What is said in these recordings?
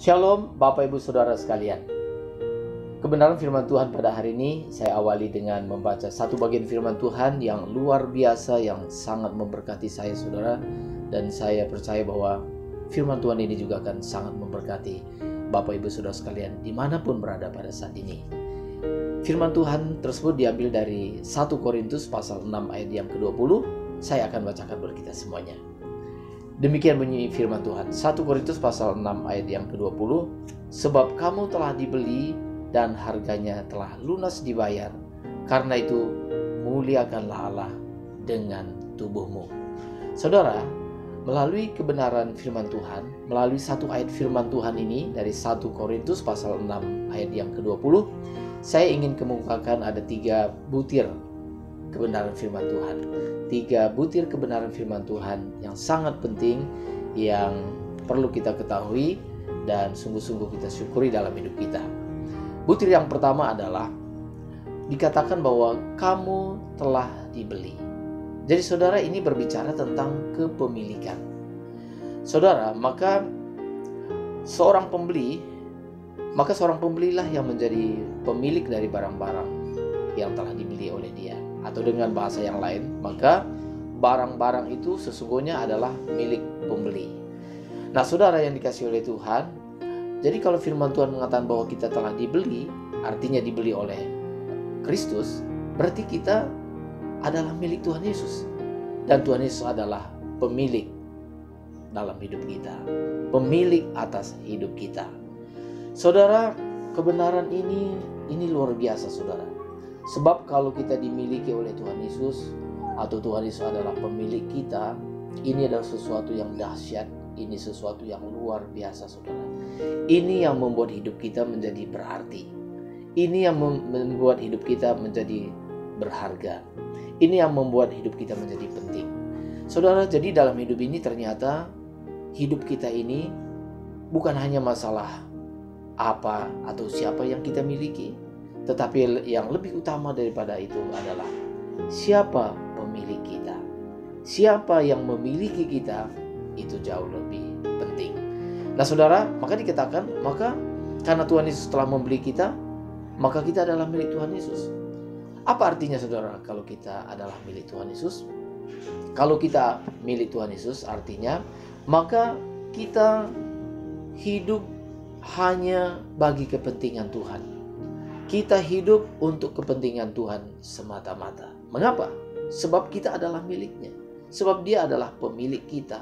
Shalom Bapak Ibu Saudara sekalian. Kebenaran firman Tuhan pada hari ini saya awali dengan membaca satu bagian firman Tuhan yang luar biasa, yang sangat memberkati saya saudara. Dan saya percaya bahwa firman Tuhan ini juga akan sangat memberkati Bapak Ibu Saudara sekalian dimanapun berada pada saat ini. Firman Tuhan tersebut diambil dari 1 Korintus pasal 6 ayat yang ke-20. Saya akan bacakan buat kita semuanya. Demikian bunyi firman Tuhan, 1 Korintus pasal 6 ayat yang ke-20. Sebab kamu telah dibeli dan harganya telah lunas dibayar. Karena itu muliakanlah Allah dengan tubuhmu. Saudara, melalui kebenaran firman Tuhan, melalui satu ayat firman Tuhan ini dari 1 Korintus pasal 6 ayat yang ke-20, saya ingin kemukakan ada 3 butir kebenaran firman Tuhan. 3 butir kebenaran firman Tuhan yang sangat penting, yang perlu kita ketahui dan sungguh-sungguh kita syukuri dalam hidup kita. Butir yang pertama adalah dikatakan bahwa kamu telah dibeli. Jadi saudara, ini berbicara tentang kepemilikan. Saudara, maka seorang pembelilah yang menjadi pemilik dari barang-barang yang telah dibeli oleh dia. Atau dengan bahasa yang lain, maka barang-barang itu sesungguhnya adalah milik pembeli. Nah saudara yang dikasihi oleh Tuhan, jadi kalau firman Tuhan mengatakan bahwa kita telah dibeli, artinya dibeli oleh Kristus, berarti kita adalah milik Tuhan Yesus. Dan Tuhan Yesus adalah pemilik dalam hidup kita, pemilik atas hidup kita. Saudara, kebenaran ini luar biasa saudara. Sebab kalau kita dimiliki oleh Tuhan Yesus, atau Tuhan Yesus adalah pemilik kita, ini adalah sesuatu yang dahsyat, ini sesuatu yang luar biasa saudara. Ini yang membuat hidup kita menjadi berarti. Ini yang membuat hidup kita menjadi berharga. Ini yang membuat hidup kita menjadi penting. Saudara, jadi dalam hidup ini ternyata hidup kita ini bukan hanya masalah apa atau siapa yang kita miliki, tetapi yang lebih utama daripada itu adalah siapa pemilik kita. Siapa yang memiliki kita, itu jauh lebih penting. Nah saudara, maka dikatakan, maka karena Tuhan Yesus telah membeli kita, maka kita adalah milik Tuhan Yesus. Apa artinya saudara kalau kita adalah milik Tuhan Yesus? Kalau kita milik Tuhan Yesus artinya, maka kita hidup hanya bagi kepentingan Tuhan. Kita hidup untuk kepentingan Tuhan semata-mata. Mengapa? Sebab kita adalah miliknya. Sebab dia adalah pemilik kita.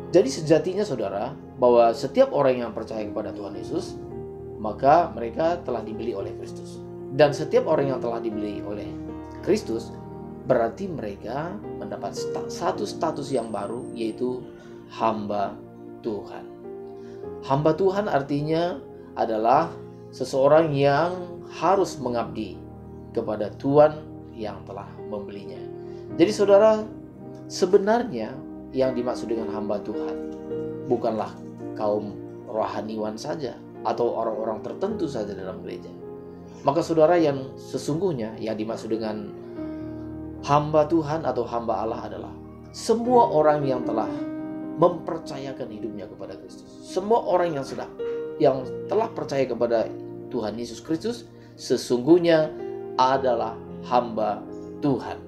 Jadi sejatinya saudara, bahwa setiap orang yang percaya kepada Tuhan Yesus, maka mereka telah dibeli oleh Kristus. Dan setiap orang yang telah dibeli oleh Kristus, berarti mereka mendapat satu status yang baru, yaitu hamba Tuhan. Hamba Tuhan artinya adalah seseorang yang harus mengabdi kepada Tuhan yang telah membelinya. Jadi saudara, sebenarnya yang dimaksud dengan hamba Tuhan bukanlah kaum rohaniwan saja atau orang-orang tertentu saja dalam gereja. Maka saudara, yang sesungguhnya yang dimaksud dengan hamba Tuhan atau hamba Allah adalah semua orang yang telah mempercayakan hidupnya kepada Kristus. Semua orang yang telah percaya kepada Tuhan Yesus Kristus sesungguhnya adalah hamba Tuhan.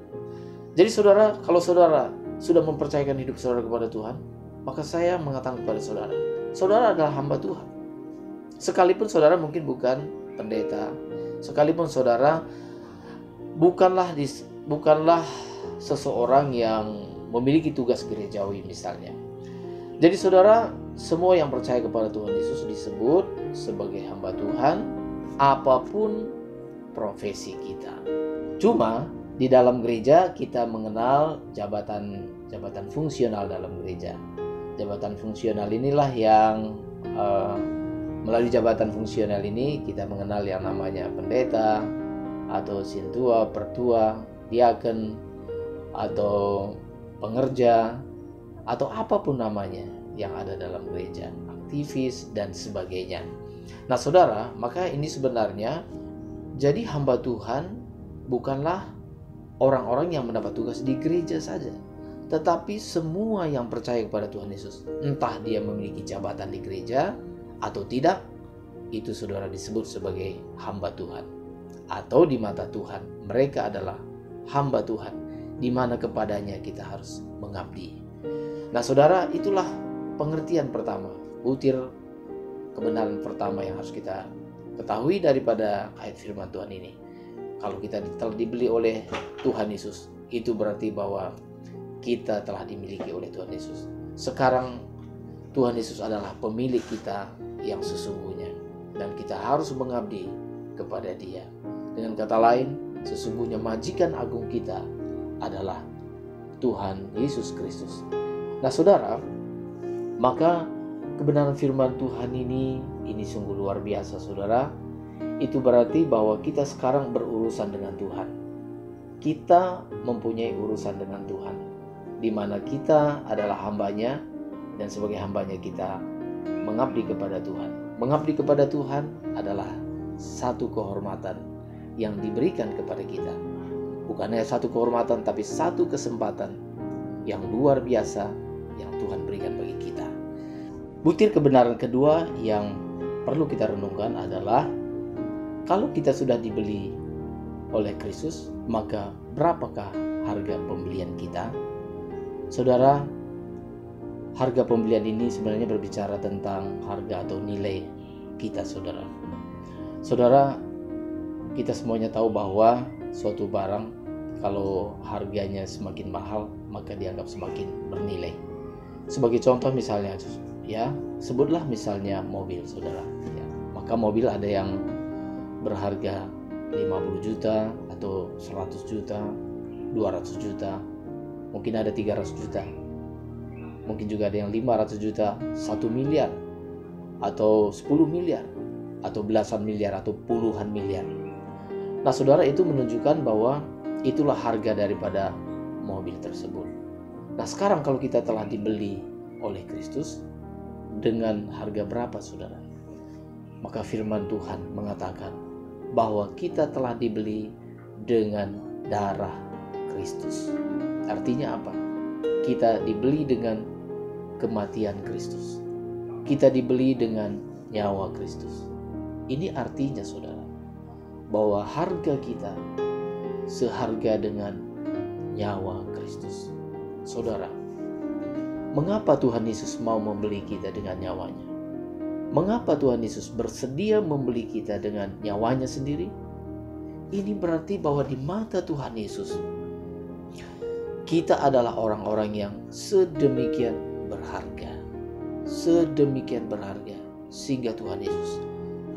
Jadi saudara, kalau saudara sudah mempercayakan hidup saudara kepada Tuhan, maka saya mengatakan kepada saudara, saudara adalah hamba Tuhan. Sekalipun saudara mungkin bukan pendeta, sekalipun saudara bukanlah seseorang yang memiliki tugas gerejawi misalnya. Jadi saudara, semua yang percaya kepada Tuhan Yesus disebut sebagai hamba Tuhan, apapun profesi kita. Cuma di dalam gereja kita mengenal jabatan fungsional dalam gereja. Jabatan fungsional inilah yang melalui jabatan fungsional ini kita mengenal yang namanya pendeta atau sintua, pertua, diaken, atau pengerja, atau apapun namanya yang ada dalam gereja, aktivis dan sebagainya. Nah saudara, maka ini sebenarnya jadi hamba Tuhan bukanlah orang-orang yang mendapat tugas di gereja saja, tetapi semua yang percaya kepada Tuhan Yesus, entah dia memiliki jabatan di gereja atau tidak, itu saudara disebut sebagai hamba Tuhan. Atau di mata Tuhan, mereka adalah hamba Tuhan, di mana kepadanya kita harus mengabdi. Nah saudara, itulah pengertian pertama, butir kebenaran pertama yang harus kita ketahui daripada ayat firman Tuhan ini. Kalau kita telah dibeli oleh Tuhan Yesus, itu berarti bahwa kita telah dimiliki oleh Tuhan Yesus. Sekarang Tuhan Yesus adalah pemilik kita yang sesungguhnya, dan kita harus mengabdi kepada Dia. Dengan kata lain, sesungguhnya majikan agung kita adalah Tuhan Yesus Kristus. Nah saudara, maka kebenaran firman Tuhan ini sungguh luar biasa saudara. Itu berarti bahwa kita sekarang berurusan dengan Tuhan. Kita mempunyai urusan dengan Tuhan, di mana kita adalah hambanya, dan sebagai hambanya kita mengabdi kepada Tuhan. Mengabdi kepada Tuhan adalah satu kehormatan yang diberikan kepada kita. Bukan hanya satu kehormatan, tapi satu kesempatan yang luar biasa yang Tuhan berikan bagi kita. Butir kebenaran kedua yang perlu kita renungkan adalah, kalau kita sudah dibeli oleh Kristus, maka berapakah harga pembelian kita? Saudara, harga pembelian ini sebenarnya berbicara tentang harga atau nilai kita saudara. Saudara, kita semuanya tahu bahwa suatu barang kalau harganya semakin mahal, maka dianggap semakin bernilai. Sebagai contoh misalnya, ya, sebutlah misalnya mobil saudara. Ya, maka mobil ada yang berharga 50 juta atau 100 juta, 200 juta, mungkin ada 300 juta, mungkin juga ada yang 500 juta, 1 miliar, atau 10 miliar, atau belasan miliar, atau puluhan miliar. Nah saudara, itu menunjukkan bahwa itulah harga daripada mobil tersebut. Nah sekarang kalau kita telah dibeli oleh Kristus, dengan harga berapa saudara? Maka firman Tuhan mengatakan bahwa kita telah dibeli dengan darah Kristus. Artinya apa? Kita dibeli dengan kematian Kristus. Kita dibeli dengan nyawa Kristus. Ini artinya saudara, bahwa harga kita seharga dengan nyawa Kristus. Saudara, mengapa Tuhan Yesus mau membeli kita dengan nyawanya? Mengapa Tuhan Yesus bersedia membeli kita dengan nyawanya sendiri? Ini berarti bahwa di mata Tuhan Yesus, kita adalah orang-orang yang sedemikian berharga. Sedemikian berharga, sehingga Tuhan Yesus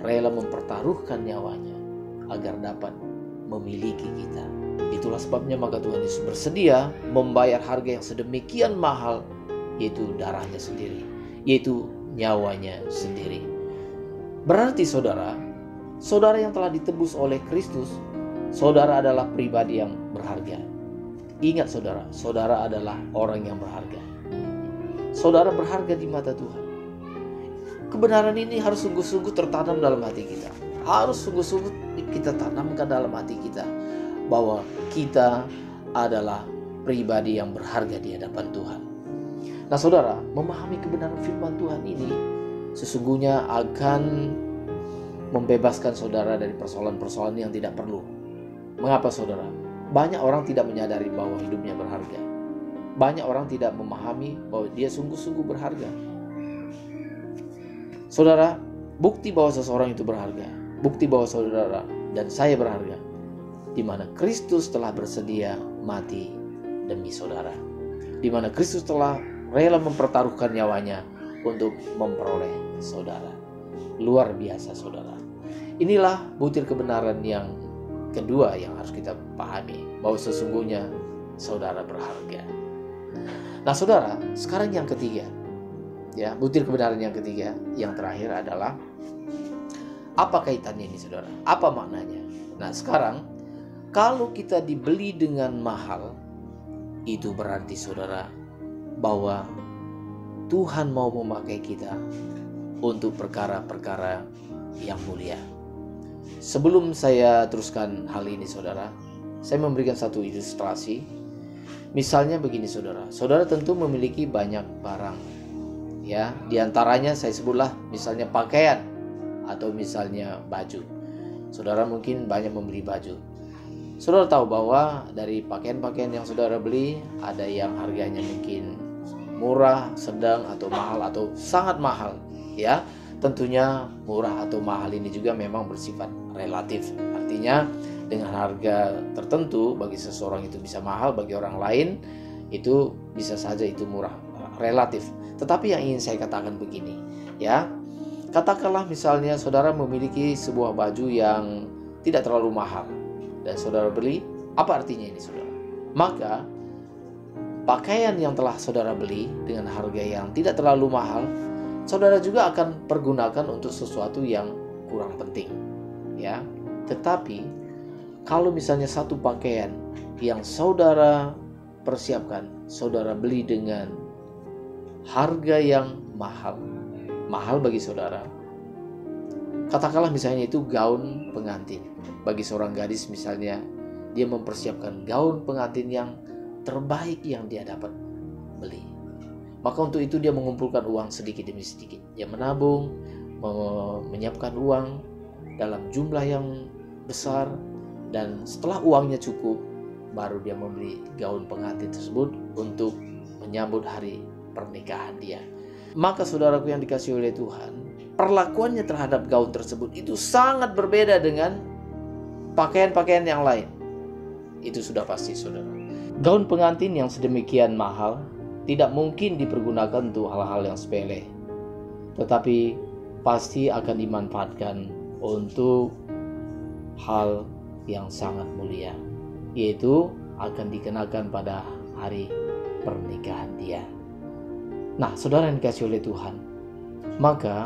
rela mempertaruhkan nyawanya agar dapat memiliki kita. Itulah sebabnya maka Tuhan Yesus bersedia membayar harga yang sedemikian mahal, yaitu darahnya sendiri, yaitu nyawanya sendiri. Berarti saudara yang telah ditebus oleh Kristus, saudara adalah pribadi yang berharga. Ingat saudara adalah orang yang berharga. Saudara berharga di mata Tuhan. Kebenaran ini harus sungguh-sungguh tertanam dalam hati kita. Harus sungguh-sungguh kita tanamkan dalam hati kita, bahwa kita adalah pribadi yang berharga di hadapan Tuhan. Nah saudara, memahami kebenaran firman Tuhan ini sesungguhnya akan membebaskan saudara dari persoalan-persoalan yang tidak perlu. Mengapa saudara? Banyak orang tidak menyadari bahwa hidupnya berharga. Banyak orang tidak memahami bahwa dia sungguh-sungguh berharga. Saudara, bukti bahwa seseorang itu berharga, bukti bahwa saudara dan saya berharga, di mana Kristus telah bersedia mati demi saudara, di mana Kristus telah rela mempertaruhkan nyawanya untuk memperoleh saudara. Luar biasa saudara. Inilah butir kebenaran yang kedua yang harus kita pahami, bahwa sesungguhnya saudara berharga. Nah saudara, sekarang yang ketiga, ya, butir kebenaran yang ketiga, yang terakhir adalah, apa kaitannya ini saudara? Apa maknanya? Nah sekarang, kalau kita dibeli dengan mahal, itu berarti saudara bahwa Tuhan mau memakai kita untuk perkara-perkara yang mulia. Sebelum saya teruskan hal ini saudara, saya memberikan satu ilustrasi. Misalnya begini saudara, saudara tentu memiliki banyak barang Ya, diantaranya saya sebutlah misalnya pakaian atau misalnya baju. Saudara mungkin banyak membeli baju. Saudara tahu bahwa dari pakaian-pakaian yang saudara beli, ada yang harganya mungkin murah, sedang, atau mahal, atau sangat mahal. Ya, tentunya murah atau mahal ini juga memang bersifat relatif. Artinya dengan harga tertentu bagi seseorang itu bisa mahal, bagi orang lain itu bisa saja itu murah, relatif. Tetapi yang ingin saya katakan begini, ya, katakanlah misalnya saudara memiliki sebuah baju yang tidak terlalu mahal dan saudara beli, apa artinya ini saudara? Maka pakaian yang telah saudara beli dengan harga yang tidak terlalu mahal, saudara juga akan pergunakan untuk sesuatu yang kurang penting, ya. Tetapi kalau misalnya satu pakaian yang saudara persiapkan, saudara beli dengan harga yang mahal bagi saudara. Katakanlah misalnya itu gaun pengantin. Bagi seorang gadis misalnya, dia mempersiapkan gaun pengantin yang terbaik yang dia dapat beli. Maka untuk itu dia mengumpulkan uang sedikit demi sedikit. Dia menabung, menyiapkan uang dalam jumlah yang besar, dan setelah uangnya cukup, baru dia membeli gaun pengantin tersebut untuk menyambut hari pernikahan dia. Maka saudaraku yang dikasihi oleh Tuhan, perlakuannya terhadap gaun tersebut itu sangat berbeda dengan pakaian-pakaian yang lain. Itu sudah pasti saudara. Gaun pengantin yang sedemikian mahal tidak mungkin dipergunakan untuk hal-hal yang sepele, tetapi pasti akan dimanfaatkan untuk hal yang sangat mulia, yaitu akan dikenakan pada hari pernikahan dia. Nah, saudara yang dikasihi oleh Tuhan, maka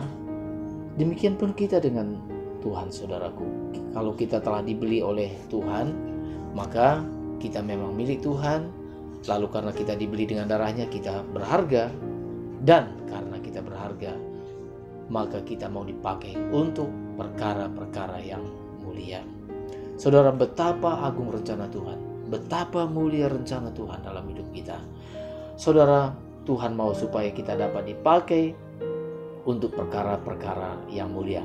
demikian pun kita dengan Tuhan, saudaraku. Kalau kita telah dibeli oleh Tuhan, maka kita memang milik Tuhan. Lalu karena kita dibeli dengan darahnya, kita berharga. Dan karena kita berharga, maka kita mau dipakai untuk perkara-perkara yang mulia. Saudara, betapa agung rencana Tuhan, betapa mulia rencana Tuhan dalam hidup kita. Saudara, Tuhan mau supaya kita dapat dipakai untuk perkara-perkara yang mulia,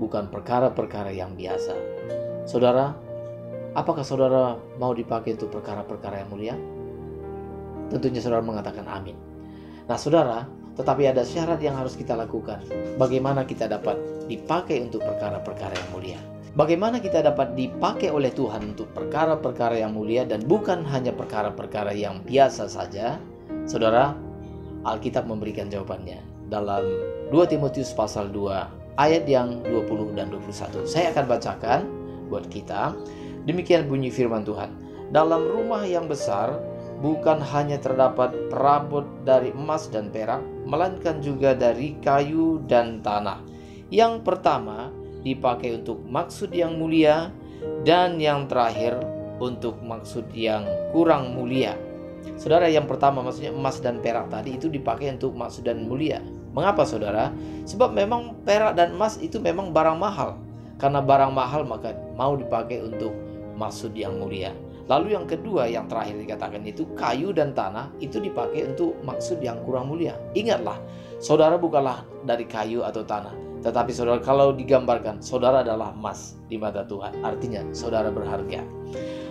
bukan perkara-perkara yang biasa. Saudara, apakah saudara mau dipakai untuk perkara-perkara yang mulia? Tentunya saudara mengatakan amin. Nah saudara, tetapi ada syarat yang harus kita lakukan. Bagaimana kita dapat dipakai untuk perkara-perkara yang mulia? Bagaimana kita dapat dipakai oleh Tuhan untuk perkara-perkara yang mulia dan bukan hanya perkara-perkara yang biasa saja? Saudara, Alkitab memberikan jawabannya dalam 2 Timotius pasal 2 ayat yang 20 dan 21. Saya akan bacakan buat kita. Demikian bunyi firman Tuhan. Dalam rumah yang besar bukan hanya terdapat perabot dari emas dan perak, melainkan juga dari kayu dan tanah. Yang pertama dipakai untuk maksud yang mulia, dan yang terakhir untuk maksud yang kurang mulia. Saudara, yang pertama maksudnya emas dan perak tadi itu dipakai untuk maksud dan mulia. Mengapa saudara? Sebab memang perak dan emas itu memang barang mahal. Karena barang mahal maka mau dipakai untuk maksud yang mulia. Lalu yang kedua, yang terakhir dikatakan itu kayu dan tanah, itu dipakai untuk maksud yang kurang mulia. Ingatlah, saudara bukanlah dari kayu atau tanah, tetapi saudara kalau digambarkan, saudara adalah emas di mata Tuhan. Artinya saudara berharga.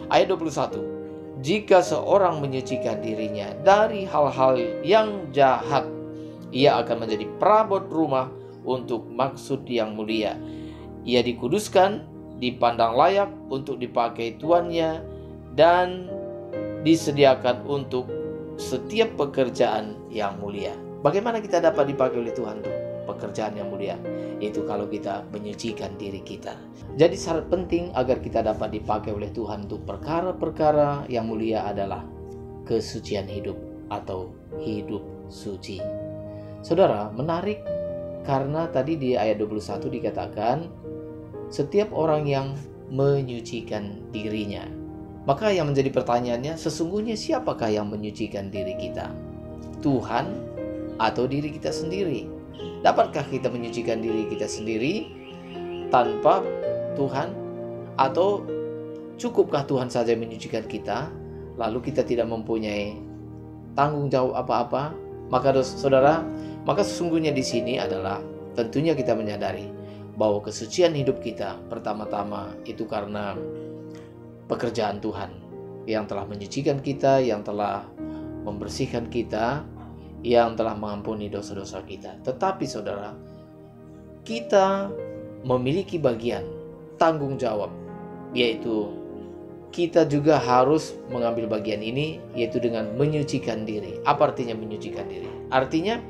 Ayat 21. Jika seorang menyucikan dirinya dari hal-hal yang jahat, ia akan menjadi perabot rumah untuk maksud yang mulia. Ia dikuduskan, dipandang layak untuk dipakai tuannya, dan disediakan untuk setiap pekerjaan yang mulia. Bagaimana kita dapat dipakai oleh Tuhan untuk pekerjaan yang mulia? Yaitu kalau kita menyucikan diri kita. Jadi syarat penting agar kita dapat dipakai oleh Tuhan untuk perkara-perkara yang mulia adalah kesucian hidup atau hidup suci. Saudara, menarik karena tadi di ayat 21 dikatakan setiap orang yang menyucikan dirinya. Maka yang menjadi pertanyaannya, sesungguhnya siapakah yang menyucikan diri kita? Tuhan atau diri kita sendiri? Dapatkah kita menyucikan diri kita sendiri tanpa Tuhan? Atau cukupkah Tuhan saja menyucikan kita, lalu kita tidak mempunyai tanggung jawab apa-apa Saudara, maka sesungguhnya di sini adalah tentunya kita menyadari bahwa kesucian hidup kita pertama-tama itu karena pekerjaan Tuhan yang telah menyucikan kita, yang telah membersihkan kita, yang telah mengampuni dosa-dosa kita. Tetapi saudara, kita memiliki bagian tanggung jawab, yaitu kita juga harus mengambil bagian ini, yaitu dengan menyucikan diri. Apa artinya menyucikan diri? Artinya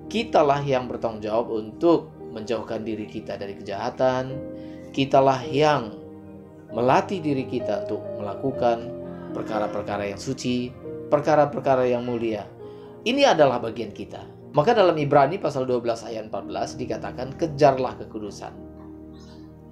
kitalah yang bertanggung jawab untuk menjauhkan diri kita dari kejahatan. Kitalah yang melatih diri kita untuk melakukan perkara-perkara yang suci, perkara-perkara yang mulia. Ini adalah bagian kita. Maka dalam Ibrani pasal 12 ayat 14 dikatakan, kejarlah kekudusan.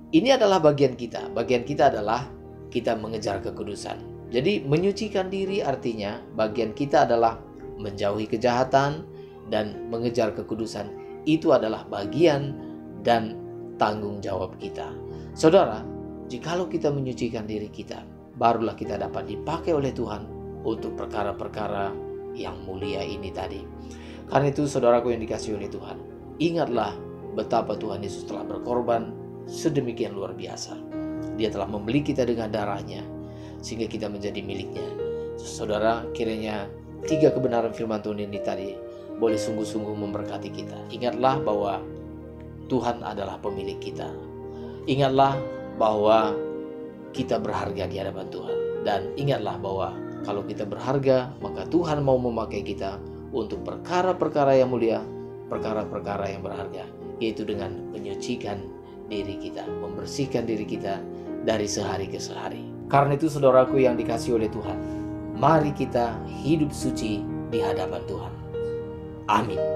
Ini adalah bagian kita. Bagian kita adalah kita mengejar kekudusan. Jadi menyucikan diri artinya bagian kita adalah menjauhi kejahatan dan mengejar kekudusan. Itu adalah bagian dan tanggung jawab kita. Saudara, jikalau kita menyucikan diri kita, barulah kita dapat dipakai oleh Tuhan untuk perkara-perkara yang mulia ini tadi. Karena itu saudaraku yang dikasihi oleh Tuhan, ingatlah betapa Tuhan Yesus telah berkorban sedemikian luar biasa. Dia telah membeli kita dengan darahnya sehingga kita menjadi miliknya. Saudara, kiranya 3 kebenaran firman Tuhan ini tadi boleh sungguh-sungguh memberkati kita. Ingatlah bahwa Tuhan adalah pemilik kita. Ingatlah bahwa kita berharga di hadapan Tuhan. Dan ingatlah bahwa kalau kita berharga, maka Tuhan mau memakai kita untuk perkara-perkara yang mulia, perkara-perkara yang berharga, yaitu dengan menyucikan diri kita, membersihkan diri kita dari sehari ke sehari. Karena itu saudaraku yang dikasihi oleh Tuhan, mari kita hidup suci di hadapan Tuhan. Amin.